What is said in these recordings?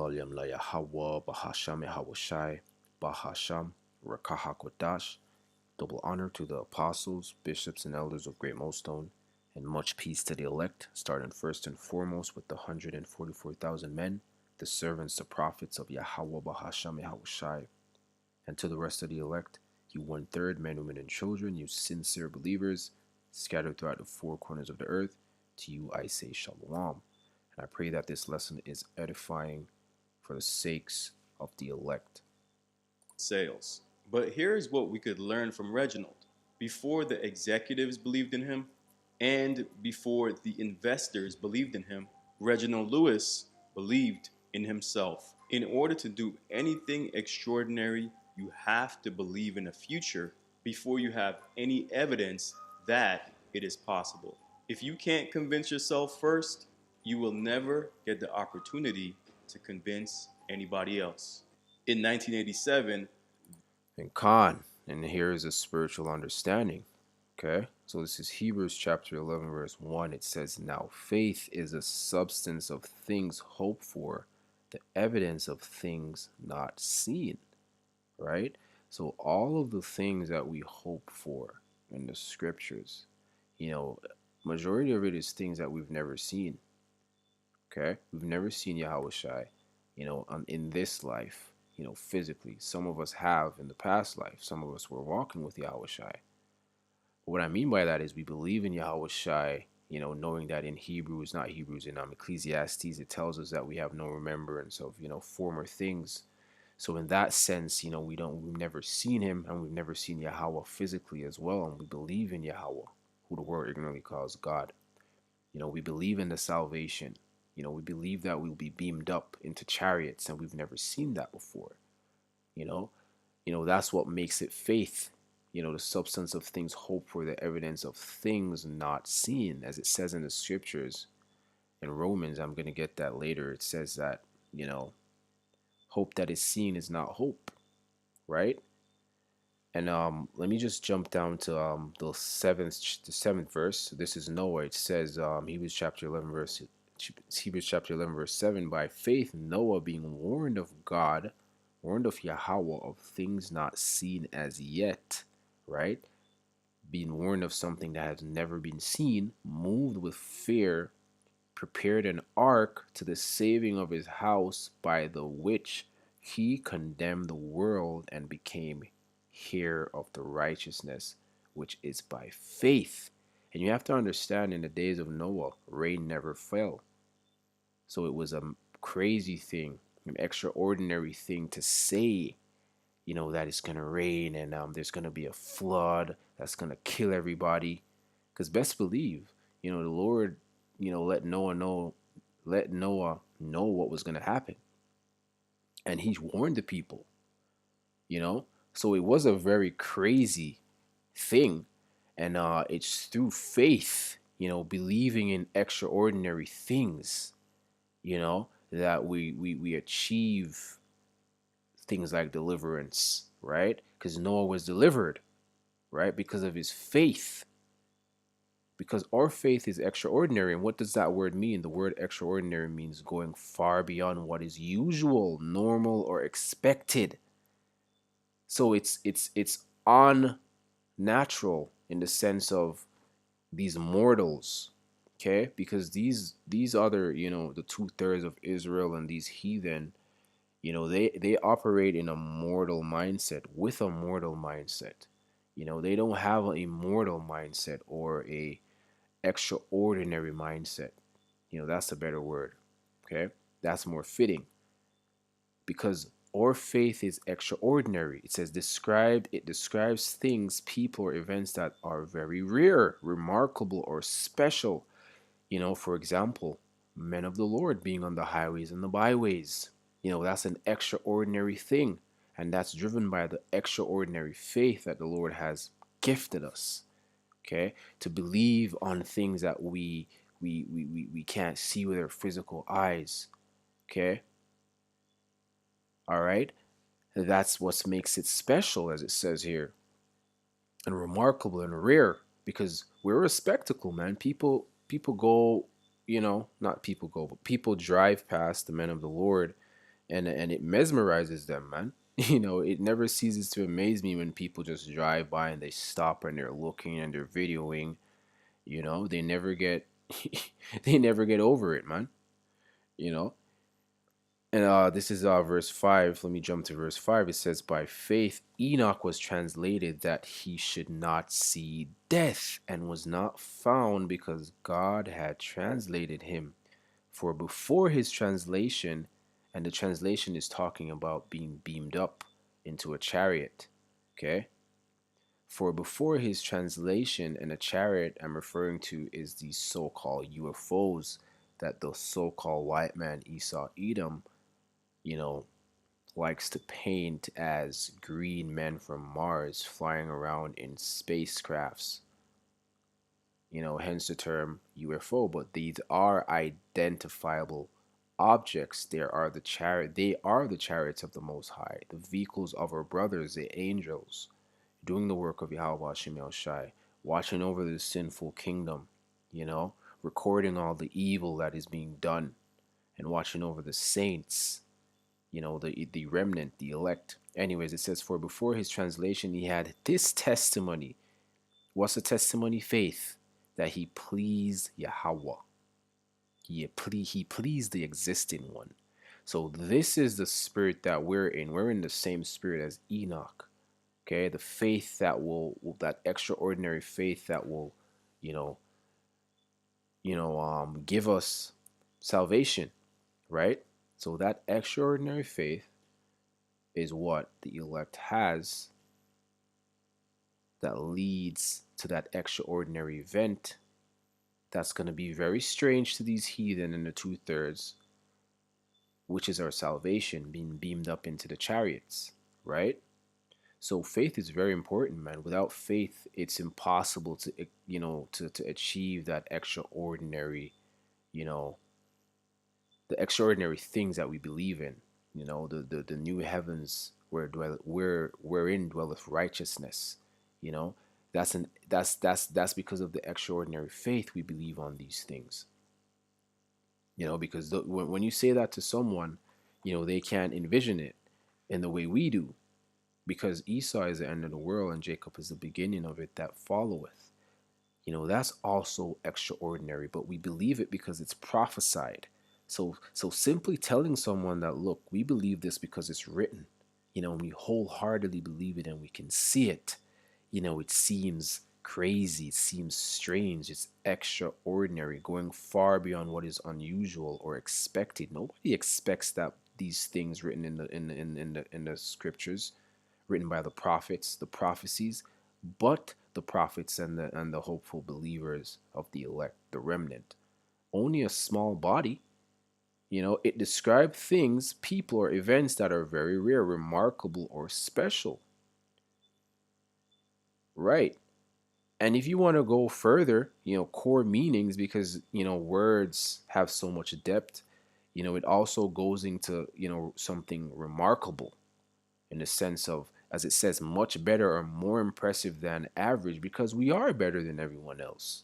Shalom la Yahweh, Bahasham Yahawashai, Bahasham, Rakahakwadash. Double honor to the apostles, bishops, and elders of Great Millstone, and much peace to the elect, starting first and foremost with the 144,000 men, the servants, the prophets of Yahweh, Bahasham Yahawashai, and to the rest of the elect, you one-third, men, women, and children, you sincere believers, scattered throughout the four corners of the earth, to you I say Shalom. And I pray that this lesson is edifying for the sakes of the elect. Sales. But here's what we could learn from Reginald. Before the executives believed in him, and before the investors believed in him, Reginald Lewis believed in himself. In order to do anything extraordinary, you have to believe in a future before you have any evidence that it is possible. If you can't convince yourself first, you will never get the opportunity to convince anybody else. In 1987, And Khan, and here is a spiritual understanding. Okay, so this is Hebrews chapter 11, verse 1. It says, now faith is a substance of things hoped for, the evidence of things not seen. Right? So all of the things that we hope for in the scriptures, majority of it is things that we've never seen. Okay, we've never seen Yahweh Shai, in this life, physically. Some of us have in the past life. Some of us were walking with Yahweh Shai. What I mean by that is we believe in Yahweh Shai, knowing that in Hebrews, not Hebrews, in Ecclesiastes, it tells us that we have no remembrance of, former things. So in that sense, we've never seen him, and we've never seen Yahweh physically as well, and we believe in Yahweh, who the world ignorantly calls God. We believe in the salvation. We believe that we'll be beamed up into chariots, and we've never seen that before. That's what makes it faith. The substance of things hoped for, the evidence of things not seen, as it says in the scriptures. In Romans, I'm going to get that later. It says that, hope that is seen is not hope, right? And let me just jump down to the seventh verse. This is Noah. It says Hebrews chapter 11 verse 7. By faith Noah, being warned of God, warned of Yahweh of things not seen as yet, right? Being warned of something that has never been seen, moved with fear, prepared an ark to the saving of his house, by the which he condemned the world and became heir of the righteousness which is by faith. And you have to understand, in the days of Noah, rain never fell. So it was a crazy thing, an extraordinary thing to say, that it's going to rain and there's going to be a flood that's going to kill everybody. Because best believe, the Lord, let Noah know what was going to happen. And he warned the people, So it was a very crazy thing. And it's through faith, believing in extraordinary things, that we achieve things like deliverance, right? Because Noah was delivered, right? Because of his faith. Because our faith is extraordinary. And what does that word mean? The word extraordinary means going far beyond what is usual, normal, or expected. So it's unnatural in the sense of these mortals, okay? Because these other, the 2/3 of Israel and these heathen, they operate in a mortal mindset, with a mortal mindset. They don't have an immortal mindset or a extraordinary mindset. That's a better word, okay? That's more fitting, because our faith is extraordinary. It says it describes things, people, or events that are very rare, remarkable, or special. For example, men of the Lord being on the highways and the byways. That's an extraordinary thing. And that's driven by the extraordinary faith that the Lord has gifted us. Okay? To believe on things that we can't see with our physical eyes. Okay? All right? That's what makes it special, as it says here, and remarkable and rare, because we're a spectacle, man. People go, not people go, but people drive past the men of the Lord, and it mesmerizes them, man. It never ceases to amaze me when people just drive by and they stop and they're looking and they're videoing. They never get they never get over it, man. You know, and this is verse 5. Let me jump to verse 5. It says, "By faith, Enoch was translated that he should not see death, and was not found because God had translated him. For before his translation," and the translation is talking about being beamed up into a chariot, okay? "For before his translation and a chariot I'm referring to is these so called UFOs that the so called white man Esau Edom, you know, likes to paint as green men from Mars flying around in spacecrafts. Hence the term UFO. But these are identifiable objects. They are the chariots of the Most High, the vehicles of our brothers, the angels, doing the work of Yahweh Shemel Shai, watching over the sinful kingdom, you know, recording all the evil that is being done, and watching over the saints, the remnant, the elect. Anyways, it says, for before his translation, he had this testimony. What's the testimony? Faith, that he pleased Yahweh. He pleased the existing one. So this is the spirit that we're in. We're in the same spirit as Enoch. Okay, the faith that extraordinary faith that will, you know, give us salvation, right? So that extraordinary faith is what the elect has, that leads to that extraordinary event that's going to be very strange to these heathen in the two-thirds, which is our salvation being beamed up into the chariots, right? So faith is very important, man. Without faith, it's impossible to, to achieve that extraordinary, you know, the extraordinary things that we believe in. The new heavens wherein dwelleth righteousness. You know, that's because of the extraordinary faith we believe on these things. Because when you say that to someone, they can't envision it in the way we do, because Esau is the end of the world and Jacob is the beginning of it that followeth. That's also extraordinary, but we believe it because it's prophesied. So simply telling someone that, look, we believe this because it's written, and we wholeheartedly believe it and we can see it, it seems crazy, it seems strange, it's extraordinary, going far beyond what is unusual or expected. Nobody expects that these things written in the scriptures, written by the prophets, the prophecies, but the prophets and the hopeful believers of the elect, the remnant. Only a small body. It describes things, people, or events that are very rare, remarkable, or special. Right. And if you want to go further, core meanings, because, words have so much depth, it also goes into, something remarkable, in the sense of, as it says, much better or more impressive than average, because we are better than everyone else.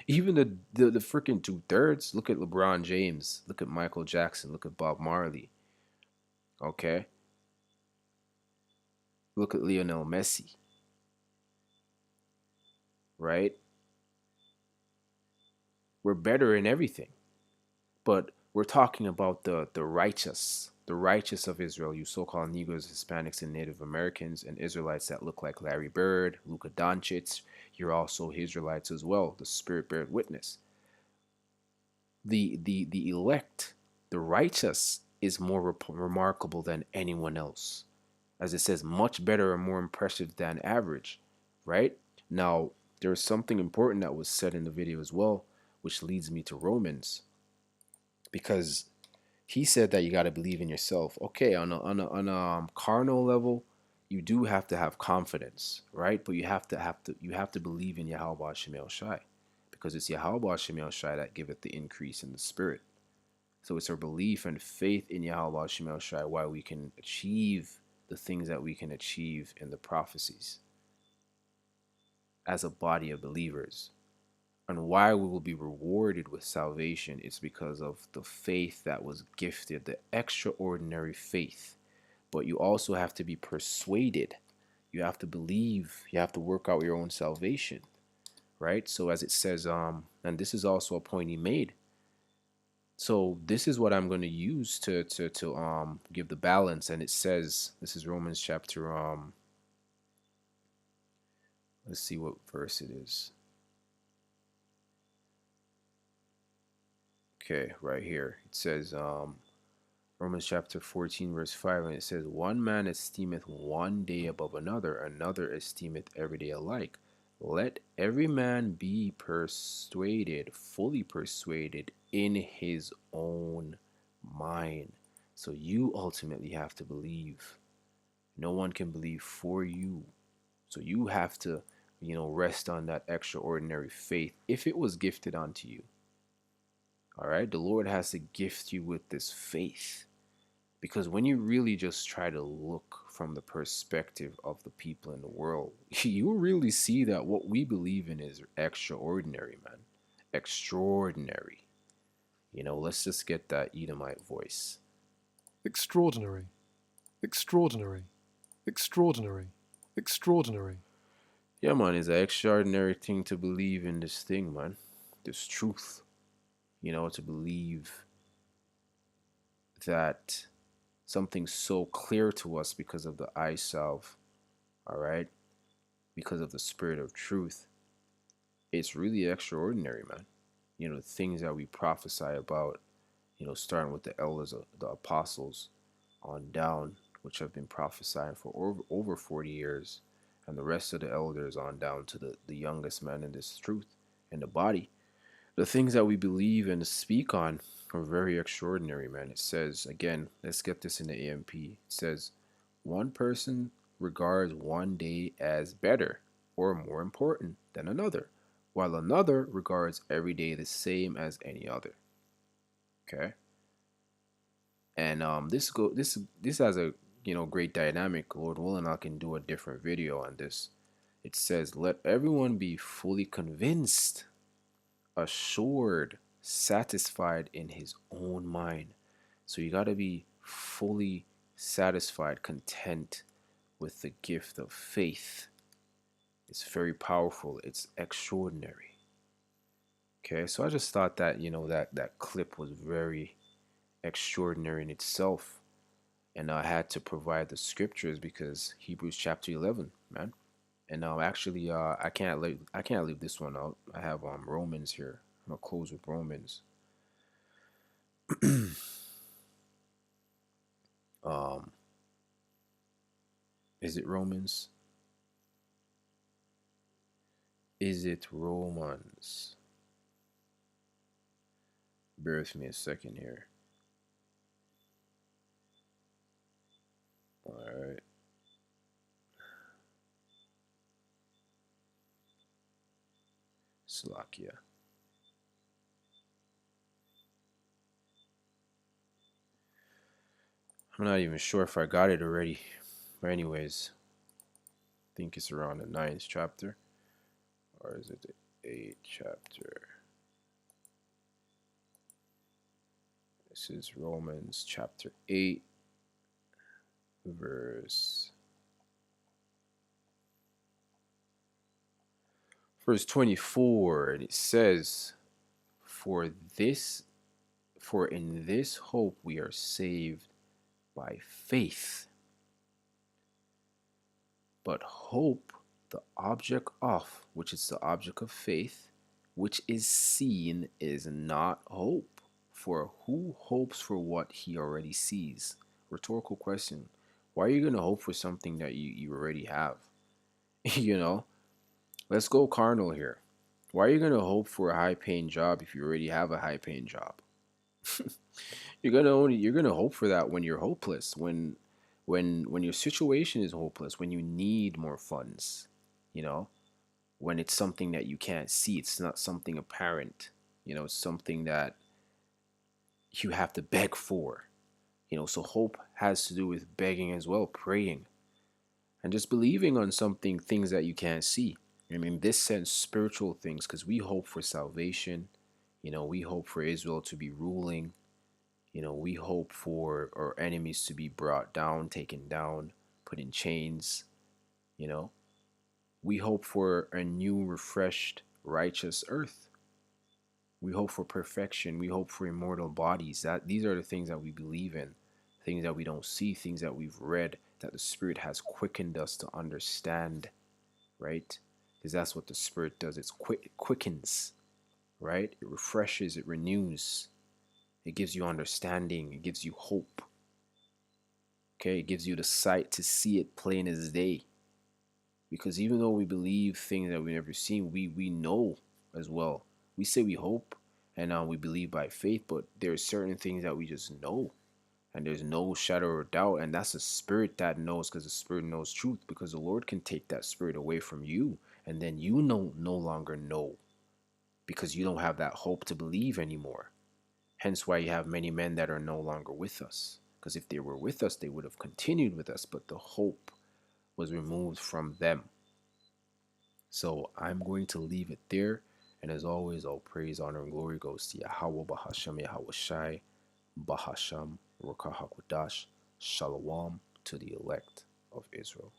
Even the freaking two-thirds. Look at LeBron James. Look at Michael Jackson. Look at Bob Marley. Okay? Look at Lionel Messi. Right? We're better in everything. But we're talking about the righteous of Israel, you so-called Negroes, Hispanics, and Native Americans, and Israelites that look like Larry Bird, Luka Doncic. You're also Israelites as well. The Spirit bears witness. The elect, the righteous, is more remarkable than anyone else, as it says, much better and more impressive than average, right? Now, there's something important that was said in the video as well, which leads me to Romans, because he said that you got to believe in yourself. Okay, on a carnal level, you do have to have confidence, right? But you have to believe in Yahweh Shemel Shai, because it's Yahweh Shemel Shai that giveth the increase in the spirit. So it's our belief and faith in Yahweh Shemel Shai why we can achieve the things that we can achieve in the prophecies as a body of believers. And why we will be rewarded with salvation is because of the faith that was gifted, the extraordinary faith. But you also have to be persuaded. You have to believe. You have to work out your own salvation, right? So as it says, and this is also a point he made. So this is what I'm going to use to give the balance. And it says, this is Romans chapter let's see what verse it is. Okay, right here. It says Romans chapter 14, verse 5, and it says, one man esteemeth one day above another, another esteemeth every day alike. Let every man be persuaded, fully persuaded in his own mind. So you ultimately have to believe. No one can believe for you. So you have to, rest on that extraordinary faith if it was gifted unto you. All right. The Lord has to gift you with this faith. Because when you really just try to look from the perspective of the people in the world, you really see that what we believe in is extraordinary, man. Extraordinary. Let's just get that Edomite voice. Extraordinary. Extraordinary. Extraordinary. Extraordinary. Yeah, man, it's an extraordinary thing to believe in this thing, man. This truth. To believe that something so clear to us because of the eye salve, all right? Because of the spirit of truth. It's really extraordinary, man. The things that we prophesy about, starting with the elders, the apostles, on down, which have been prophesying for over 40 years, and the rest of the elders on down to the youngest man in this truth in the body. The things that we believe and speak on are very extraordinary, man. It says, again, let's get this in the AMP. It says, one person regards one day as better or more important than another, while another regards every day the same as any other. Okay? And this has a great dynamic. Lord willing, I can do a different video on this. It says, let everyone be fully convinced, assured, satisfied in his own mind. So you got to be fully satisfied, content with the gift of faith. It's very powerful. It's extraordinary. Okay, so I just thought that that clip was very extraordinary in itself, and I had to provide the scriptures because Hebrews chapter 11, man. And actually, I can't leave this one out. I have Romans here. I'm gonna close with Romans. um, is it Romans? Is it Romans? Bear with me a second here. All right. Slovakia. I'm not even sure if I got it already. But anyways, I think it's around the 9th chapter. Or is it the 8th chapter? This is Romans chapter 8, verse 24, and it says, For this for in this hope we are saved by faith. But hope, the object of, which is the object of faith, which is seen, is not hope. For who hopes for what he already sees? Rhetorical question. Why are you going to hope for something that you already have? you know, let's go carnal here. Why are you going to hope for a high paying job if you already have a high paying job? You're gonna hope for that when you're hopeless, when your situation is hopeless, when you need more funds, you know, when it's something that you can't see, it's not something apparent, it's something that you have to beg for, so hope has to do with begging as well, praying, and just believing on something, things that you can't see. I mean, this sense spiritual things because we hope for salvation. We hope for Israel to be ruling. We hope for our enemies to be brought down, taken down, put in chains. You know, we hope for a new, refreshed, righteous earth. We hope for perfection. We hope for immortal bodies. That these are the things that we believe in, things that we don't see, things that we've read, that the Spirit has quickened us to understand, right? Because that's what the Spirit does. It quickens, right? It refreshes, it renews, it gives you understanding, it gives you hope. Okay, it gives you the sight to see it plain as day. Because even though we believe things that we've never seen, we know as well. We say we hope and we believe by faith, but there are certain things that we just know, and there's no shadow of doubt, and that's the Spirit that knows, because the Spirit knows truth. Because the Lord can take that Spirit away from you, and then you no longer know, because you don't have that hope to believe anymore. Hence why you have many men that are no longer with us. Because if they were with us, they would have continued with us, but the hope was removed from them. So I'm going to leave it there. And as always, all praise, honor, and glory goes to Yahweh Bahasham Yahweh Shai Bahasham Ruach HaKodesh. Shalom to the elect of Israel.